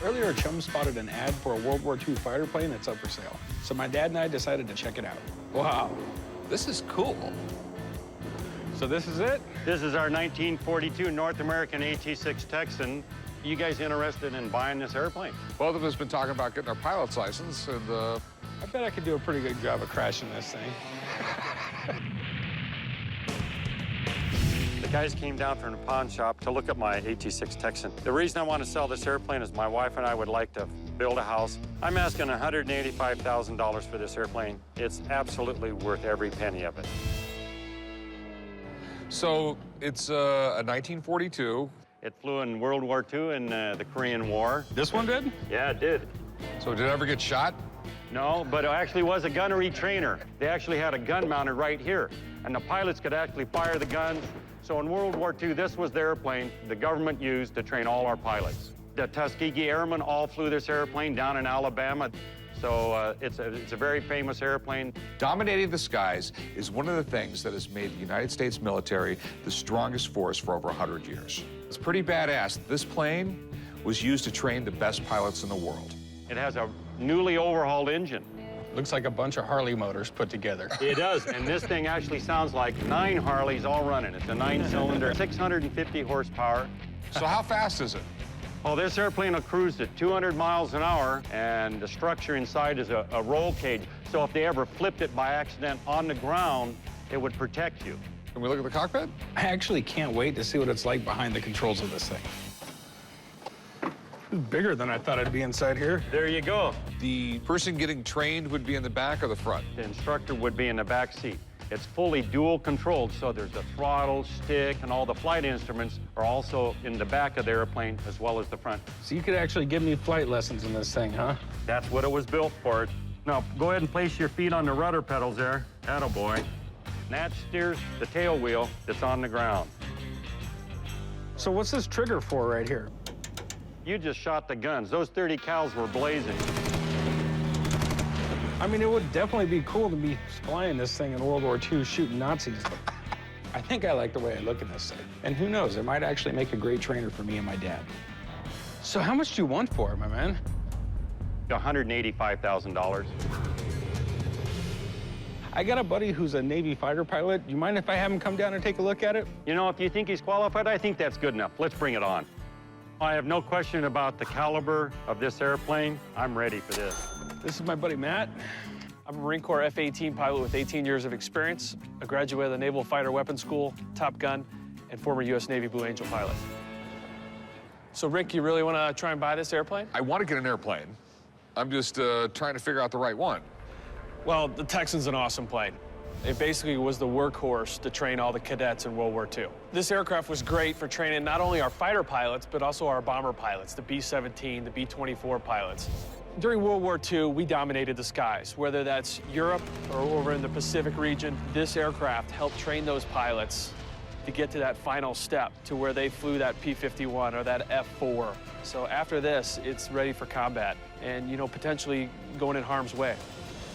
Earlier, a chum spotted an ad for a World War II fighter plane that's up for sale. So my dad and I decided to check it out. Wow, this is cool. So this is it? This is our 1942 North American AT-6 Texan. You guys interested in buying this airplane? Both of us been talking about getting our pilot's license, and I bet I could do a pretty good job of crashing this thing. The guys came down from the pawn shop to look at my AT-6 Texan. The reason I want to sell this airplane is my wife and I would like to build a house. I'm asking $185,000 for this airplane. It's absolutely worth every penny of it. So it's a 1942. It flew in World War II and the Korean War. This one did? Yeah, it did. So did it ever get shot? No, but it actually was a gunnery trainer. They actually had a gun mounted right here, and the pilots could actually fire the guns. So in World War II, this was the airplane the government used to train all our pilots. The Tuskegee Airmen all flew this airplane down in Alabama. So it's a very famous airplane. Dominating the skies is one of the things that has made the United States military the strongest force for over 100 years. It's pretty badass. This plane was used to train the best pilots in the world. It has a newly overhauled engine. Looks like a bunch of Harley motors put together. It does, and this thing actually sounds like 9 Harleys all running. It's a 9-cylinder, 650 horsepower. So how fast is it? Oh, this airplane will cruise at 200 miles an hour, and the structure inside is a roll cage. So if they ever flipped it by accident on the ground, it would protect you. Can we look at the cockpit? I actually can't wait to see what it's like behind the controls of this thing. It's bigger than I thought it'd be inside here. There you go. The person getting trained would be in the back or the front? The instructor would be in the back seat. It's fully dual controlled, so there's a throttle, stick, and all the flight instruments are also in the back of the airplane as well as the front. So you could actually give me flight lessons in this thing, huh? That's what it was built for. Now, go ahead and place your feet on the rudder pedals there. Attaboy. And that steers the tail wheel that's on the ground. So what's this trigger for right here? You just shot the guns. Those 30 cals were blazing. I mean, it would definitely be cool to be flying this thing in World War II shooting Nazis. I think I like the way I look at this thing. And who knows, it might actually make a great trainer for me and my dad. So how much do you want for it, my man? $185,000. I got a buddy who's a Navy fighter pilot. You mind if I have him come down and take a look at it? You know, if you think he's qualified, I think that's good enough. Let's bring it on. I have no question about the caliber of this airplane. I'm ready for this. This is my buddy Matt. I'm a Marine Corps F-18 pilot with 18 years of experience, a graduate of the Naval Fighter Weapons School, Top Gun, and former U.S. Navy Blue Angel pilot. So, Rick, you really want to try and buy this airplane? I want to get an airplane. I'm just trying to figure out the right one. Well, the Texan's an awesome plane. It basically was the workhorse to train all the cadets in World War II. This aircraft was great for training not only our fighter pilots, but also our bomber pilots, the B-17, the B-24 pilots. During World War II, we dominated the skies, whether that's Europe or over in the Pacific region. This aircraft helped train those pilots to get to that final step, to where they flew that P-51 or that F-4. So after this, it's ready for combat and, you know, potentially going in harm's way.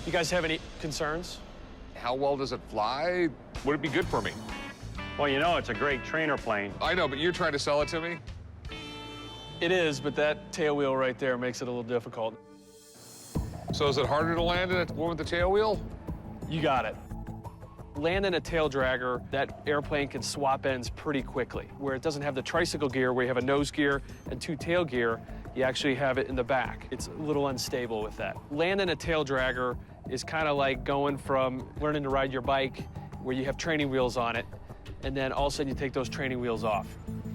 You guys have any concerns? How well does it fly? Would it be good for me? Well, you know, it's a great trainer plane. I know, but you're trying to sell it to me? It is, but that tail wheel right there makes it a little difficult. So is it harder to land in a one with the tail wheel? You got it. Landing a tail dragger, that airplane can swap ends pretty quickly. Where it doesn't have the tricycle gear, where you have a nose gear and 2 tail gear, you actually have it in the back. It's a little unstable with that. Landing a tail dragger is kind of like going from learning to ride your bike, where you have training wheels on it, and then all of a sudden you take those training wheels off.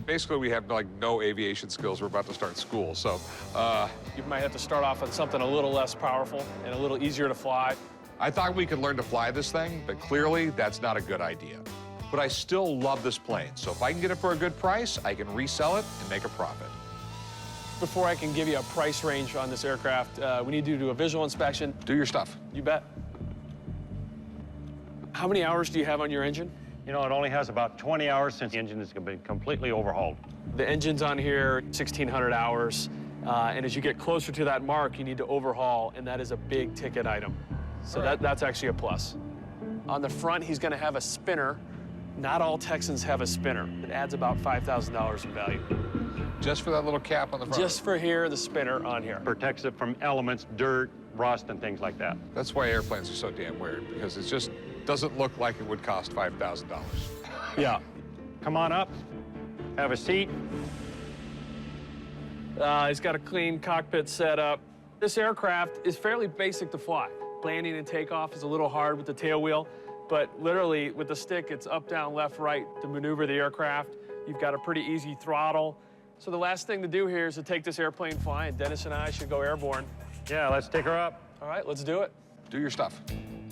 Basically, we have like no aviation skills. We're about to start school, so. You might have to start off on something a little less powerful and a little easier to fly. I thought we could learn to fly this thing, but clearly that's not a good idea. But I still love this plane, so if I can get it for a good price, I can resell it and make a profit. Before I can give you a price range on this aircraft, we need to do a visual inspection. Do your stuff. You bet. How many hours do you have on your engine? You know, it only has about 20 hours since the engine has been completely overhauled. The engine's on here, 1,600 hours. And as you get closer to that mark, you need to overhaul, and that is a big ticket item. So that's actually a plus. On the front, he's going to have a spinner. Not all Texans have a spinner. It adds about $5,000 in value. Just for that little cap on the front? Just for here, the spinner on here. Protects it from elements, dirt, rust, and things like that. That's why airplanes are so damn weird, because it just doesn't look like it would cost $5,000. Yeah. Come on up, have a seat. He's got a clean cockpit setup. This aircraft is fairly basic to fly. Landing and takeoff is a little hard with the tail wheel, but literally with the stick, it's up, down, left, right to maneuver the aircraft. You've got a pretty easy throttle. So the last thing to do here is to take this airplane flying. Dennis and I should go airborne. Yeah, let's take her up. All right, let's do it. Do your stuff.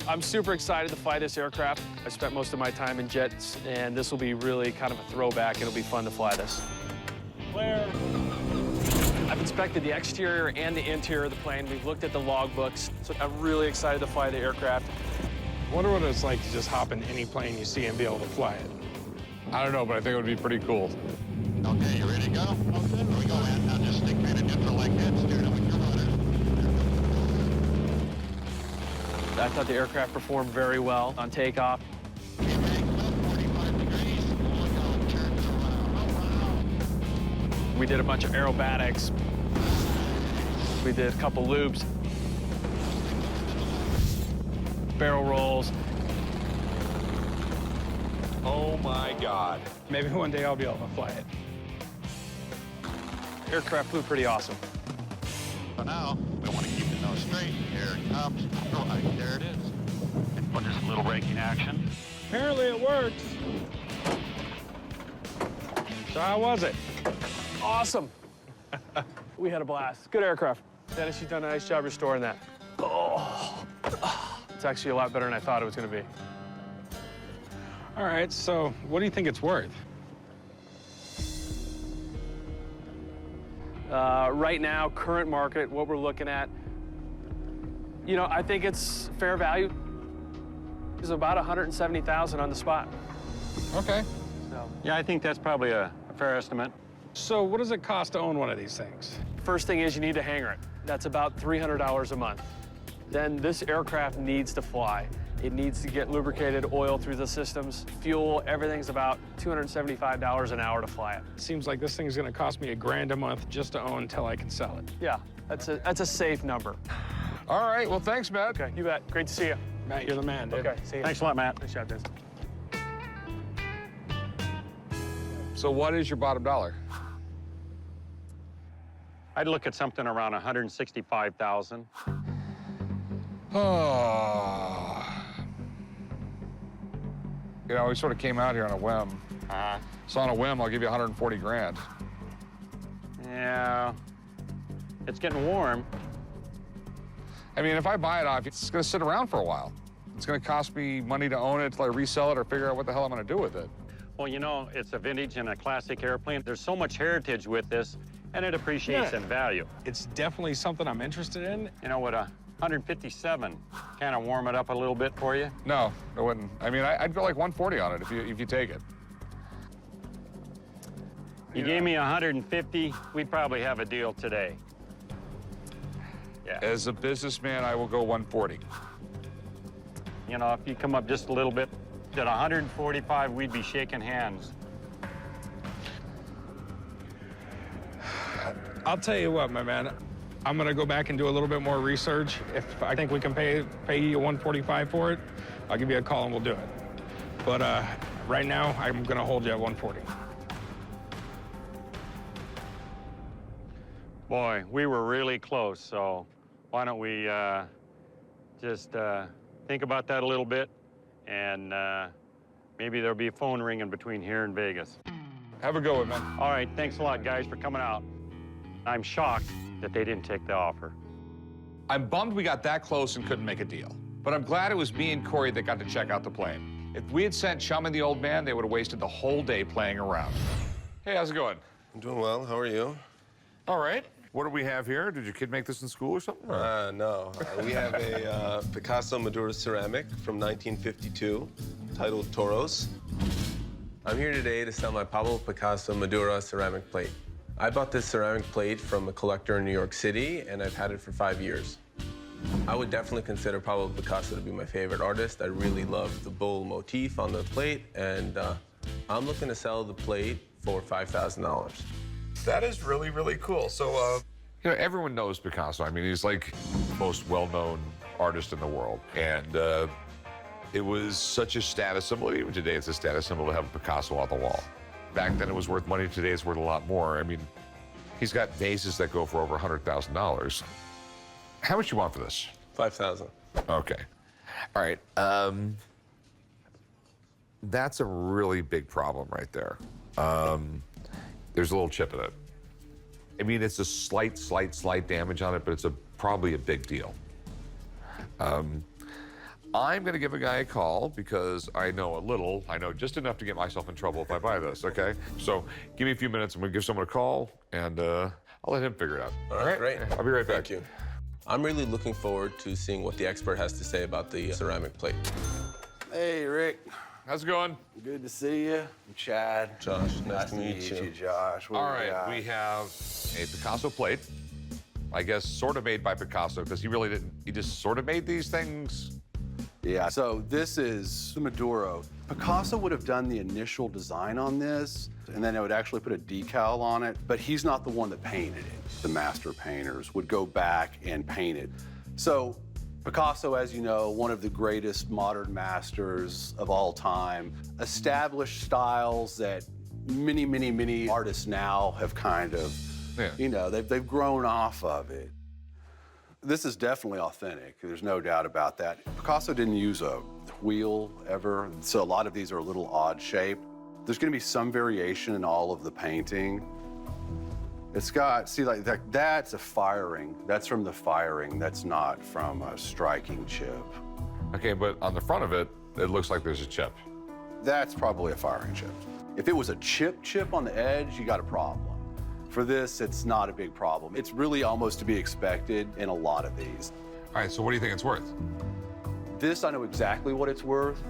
I'm super excited to fly this aircraft. I spent most of my time in jets, and this will be really kind of a throwback. It'll be fun to fly this. Clear. I've inspected the exterior and the interior of the plane. We've looked at the logbooks, so I'm really excited to fly the aircraft. I wonder what it's like to just hop in any plane you see and be able to fly it. I don't know, but I think it would be pretty cool. Okay, you ready to go? Okay. Here we go, man. Now just stick kind of neutral like that. Steer it with your rudder. I thought the aircraft performed very well on takeoff. Okay, about 45 degrees. Look out, turn it around. Oh, wow. We did a bunch of aerobatics. We did a couple loops, barrel rolls. Oh my God. Maybe one day I'll be able to fly it. Aircraft flew pretty awesome. So now, we want to keep the nose straight. Here it comes. Right, there it is. And put just a little braking action. Apparently it works. So how was it? Awesome. We had a blast. Good aircraft. Dennis, you've done a nice job restoring that. Oh. It's actually a lot better than I thought it was going to be. All right, so what do you think it's worth? Right now, current market, what we're looking at, you know, I think it's fair value. It's about $170,000 on the spot. Okay. So, Yeah, I think that's probably a fair estimate. So what does it cost to own one of these things? first thing is you need to hangar it. That's about $300 a month. Then this aircraft needs to fly. It needs to get lubricated, oil through the systems, fuel, everything's about $275 an hour to fly it. It seems like this thing is going to cost me $1,000 a month just to own until I can sell it. Yeah, that's a safe number. All right, well, thanks, Matt. Okay, you bet. Great to see you. Matt, you're the man, dude. Okay, see you. Thanks a lot, Matt. Nice job, Dennis. So what is your bottom dollar? I'd look at something around $165,000. Oh. You know, we sort of came out here on a whim. So on a whim, I'll give you 140 grand. Yeah, it's getting warm. I mean, if I buy it off, it's gonna sit around for a while. It's gonna cost me money to own it till I resell it or figure out what the hell I'm gonna do with it. Well, you know, it's a vintage and a classic airplane. There's so much heritage with this, and it appreciates in value. It's definitely something I'm interested in. You know, with a 157, kind of warm it up a little bit for you? No, I wouldn't. I mean, I'd go like 140 on it if you take it. You gave me 150, we'd probably have a deal today. Yeah. As a businessman, I will go 140. You know, if you come up just a little bit, at 145, we'd be shaking hands. I'll tell you what, my man. I'm gonna go back and do a little bit more research. If I think we can pay you 145 for it, I'll give you a call and we'll do it. But right now, I'm gonna hold you at 140. Boy, we were really close, so why don't we just think about that a little bit, and maybe there'll be a phone ringing between here and Vegas. Have a good one, man. All right, thanks a lot, guys, for coming out. I'm shocked that they didn't take the offer. I'm bummed we got that close and couldn't make a deal. But I'm glad it was me and Corey that got to check out the plane. If we had sent Chum and the old man, they would have wasted the whole day playing around. Hey, how's it going? I'm doing well. How are you? All right. What do we have here? Did your kid make this in school or something? No. We have a Picasso Madura ceramic from 1952 titled Toros. I'm here today to sell my Pablo Picasso Madura ceramic plate. I bought this ceramic plate from a collector in New York City, and I've had it for 5 years. I would definitely consider Pablo Picasso to be my favorite artist. I really love the bull motif on the plate, and I'm looking to sell the plate for $5,000. That is really, really cool. So, you know, everyone knows Picasso. I mean, he's like the most well-known artist in the world. And it was such a status symbol. Even today, it's a status symbol to have a Picasso on the wall. Back then, it was worth money. Today, it's worth a lot more. I mean, he's got vases that go for over $100,000. How much you want for this? $5,000. Okay. All right. That's a really big problem right there. There's a little chip in it. I mean, it's a slight damage on it, but it's probably a big deal. I'm going to give a guy a call because I know a little. I know just enough to get myself in trouble if I buy this, okay? So give me a few minutes. I'm going to give someone a call, and I'll let him figure it out. All right, great. I'll be right back. Thank you. I'm really looking forward to seeing what the expert has to say about the ceramic plate. Hey, Rick. How's it going? Good to see you. I'm Chad. Josh, nice to meet you. Josh. All right, we have a Picasso plate. I guess sort of made by Picasso, because he really didn't, he just sort of made these things. Yeah, so this is the Maduro. Picasso would have done the initial design on this, and then it would actually put a decal on it, but he's not the one that painted it. The master painters would go back and paint it. So Picasso, as you know, one of the greatest modern masters of all time, established styles that many artists now have kind of, you know, they've grown off of it. This is definitely authentic. There's no doubt about that. Picasso didn't use a wheel ever, so a lot of these are a little odd shaped. There's going to be some variation in all of the painting. It's got, see, like that's a firing. That's from the firing. That's not from a striking chip. Okay, but on the front of it, it looks like there's a chip. That's probably a firing chip. If it was a chip on the edge, you got a problem. For this, it's not a big problem. It's really almost to be expected in a lot of these. All right, so what do you think it's worth? This, I know exactly what it's worth.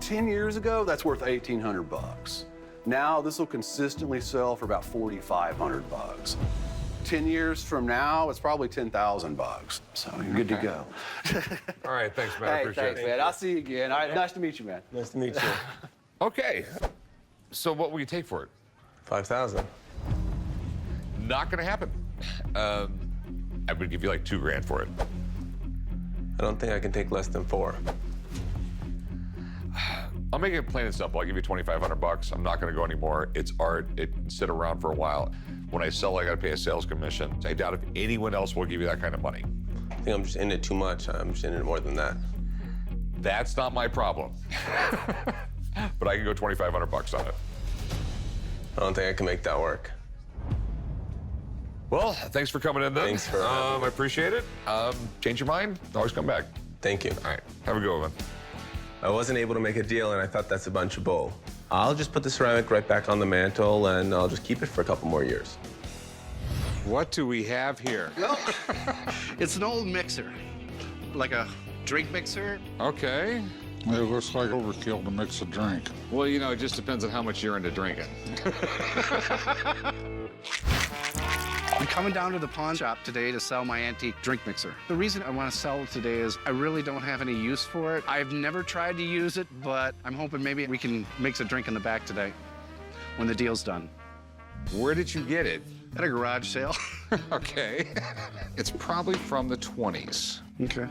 10 years ago, that's worth $1,800. Now, this will consistently sell for about $4,500. 10 years from now, it's probably $10,000. So you're good to go. All right, thanks, man. I Hey, appreciate thanks, it. man. I'll see you again. All right, nice to meet you, man. Nice to meet you. Okay, so what will you take for it? 5,000. Not gonna happen. I would give you like $2 grand for it. I don't think I can take less than 4. I'll make it plain and simple. I'll give you $2,500. I'm not gonna go anymore. It's art. It can sit around for a while. When I sell, I gotta pay a sales commission. I doubt if anyone else will give you that kind of money. I think I'm just in it too much. I'm just in it more than that. That's not my problem. But I can go $2,500 on it. I don't think I can make that work. Well, thanks for coming in then. Thanks for having me. I appreciate it. Change your mind, always come back. Thank you. All right, have a good one. I wasn't able to make a deal, and I thought that's a bunch of bull. I'll just put the ceramic right back on the mantle, and I'll just keep it for a couple more years. What do we have here? Well, it's an old mixer, like a drink mixer. Okay. It looks like overkill to mix a drink. Well, you know, it just depends on how much you're into drinking. I'm coming down to the pawn shop today to sell my antique drink mixer. The reason I want to sell it today is I really don't have any use for it. I've never tried to use it, but I'm hoping maybe we can mix a drink in the back today when the deal's done. Where did you get it? At a garage sale. Okay. It's probably from the 20s. Okay.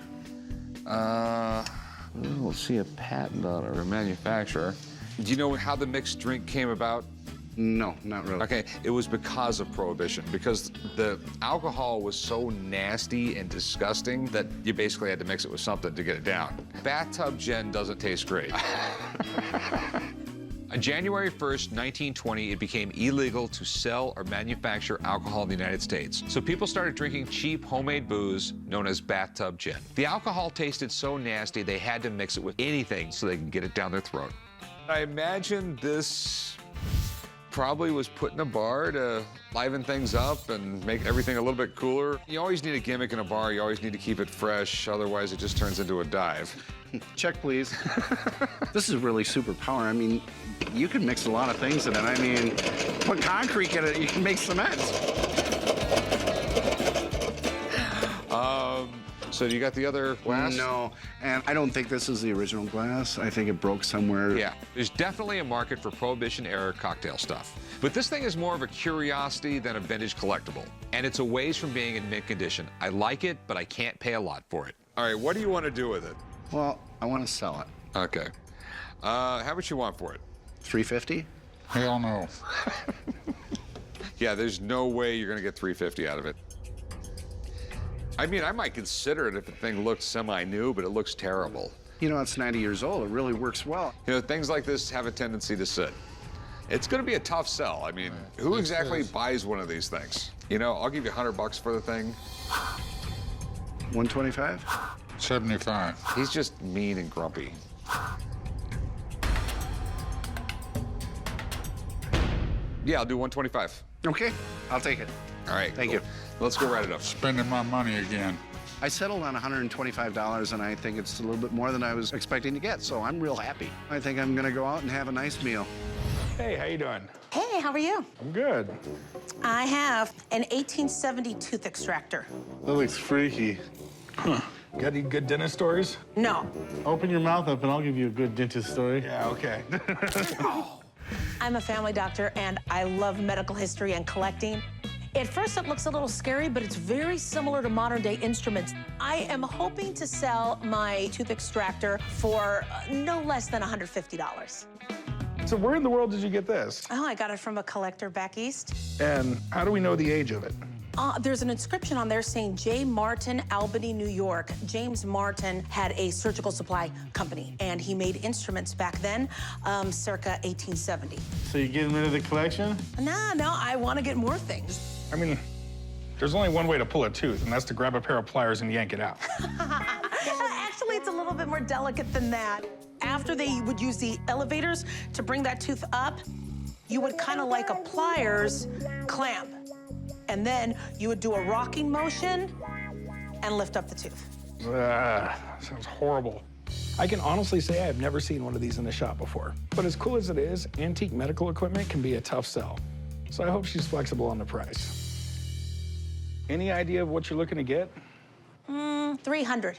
We'll see a patent on it or a manufacturer. Do you know how the mixed drink came about? No, not really. Okay, it was because of Prohibition, because the alcohol was so nasty and disgusting that you basically had to mix it with something to get it down. Bathtub gin doesn't taste great. On January 1st, 1920, it became illegal to sell or manufacture alcohol in the United States. So people started drinking cheap homemade booze known as bathtub gin. The alcohol tasted so nasty, they had to mix it with anything so they could get it down their throat. I imagine this probably was put in a bar to liven things up and make everything a little bit cooler. You always need a gimmick in a bar. You always need to keep it fresh. Otherwise, it just turns into a dive. Check, please. This is really super power. I mean, you can mix a lot of things in it. I mean, put concrete in it, you can make cement. So you got the other glass? No, and I don't think this is the original glass. I think it broke somewhere. Yeah, there's definitely a market for Prohibition-era cocktail stuff. But this thing is more of a curiosity than a vintage collectible, and it's a ways from being in mint condition. I like it, but I can't pay a lot for it. All right, what do you want to do with it? Well, I want to sell it. Okay. How much you want for it? $350? Hell no. Yeah, there's no way you're gonna get $350 out of it. I mean, I might consider it if the thing looked semi-new, but it looks terrible. You know, it's 90 years old. It really works well. You know, things like this have a tendency to sit. It's gonna be a tough sell. I mean, who exactly buys one of these things? You know, I'll give you $100 for the thing. 125? 75. He's just mean and grumpy. Yeah, I'll do 125. Okay, I'll take it. All right. Thank cool. you. Let's go write it up. Spending my money again. I settled on $125, and I think it's a little bit more than I was expecting to get, so I'm real happy. I think I'm gonna go out and have a nice meal. Hey, how you doing? Hey, how are you? I'm good. I have an 1870 tooth extractor. That looks freaky. Got any good dentist stories? No, Open your mouth up and I'll give you a good dentist story. Yeah, okay. I'm a family doctor and I love medical history and collecting. At first it looks a little scary, but it's very similar to modern day instruments. I am hoping to sell my tooth extractor for no less than $150. So where in the world did you get this? Oh, I got it from a collector back east. And how do we know the age of it? There's an inscription on there saying J. Martin, Albany, New York. James Martin had a surgical supply company, and he made instruments back then, circa 1870. So you're getting rid of the collection? No, I want to get more things. I mean, there's only one way to pull a tooth, and that's to grab a pair of pliers and yank it out. Actually, it's a little bit more delicate than that. After they would use the elevators to bring that tooth up, you would kind of like a pliers clamp. And then you would do a rocking motion and lift up the tooth. Sounds horrible. I can honestly say I've never seen one of these in the shop before. But as cool as it is, antique medical equipment can be a tough sell. So I hope she's flexible on the price. Any idea of what you're looking to get? 300.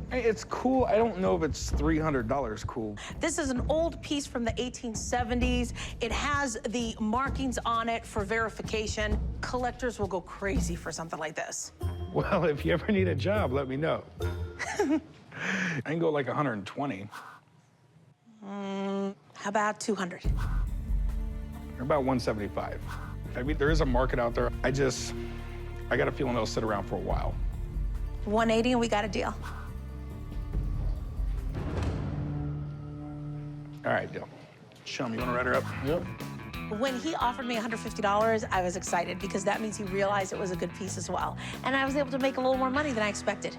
Hey, it's cool. I don't know if it's $300 cool. This is an old piece from the 1870s. It has the markings on it for verification. Collectors will go crazy for something like this. Well, if you ever need a job, let me know. I can go like 120. How about 200? Or about 175. I mean, there is a market out there. I got a feeling it'll sit around for a while. 180 and we got a deal. All right, deal. Chum, you want to write her up? Yep. When he offered me $150, I was excited because that means he realized it was a good piece as well. And I was able to make a little more money than I expected.